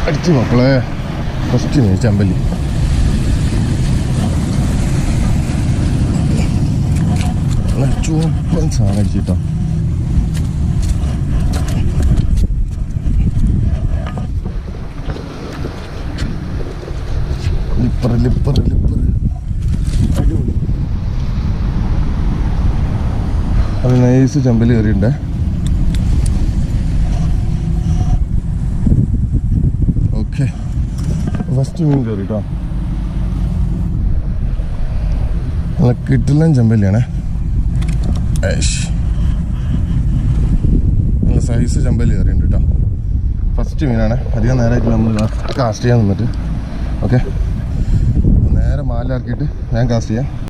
അടിച്ചു മക്കളെ. ഫസ്റ്റ് മീൻ ചെമ്പല്ലി. ചുവപ്പൻ സാധനം അടിച്ചിട്ടോ. ലിപ്പർ അടിപൊളി. അത് നൈസ് ചെമ്പല്ലി കയറിയുണ്ടേ. ഓക്കെ, ഫസ്റ്റ് മീൻ കയറി കേട്ടോ. നല്ല കിട്ടില്ല ചെമ്പല്ലിയാണേ. നല്ല സൈസ് ചെമ്പല്ലി കയറിയുണ്ട് കേട്ടോ. ഫസ്റ്റ് മീനാണ്. അധികം നേരമായിട്ട് നമ്മൾ കാസ്റ്റ് ചെയ്യാൻ നിന്നിട്ട്. ഓക്കെ, നേരെ മാലിലാക്കിയിട്ട് ഞാൻ കാസ്റ്റ് ചെയ്യാം.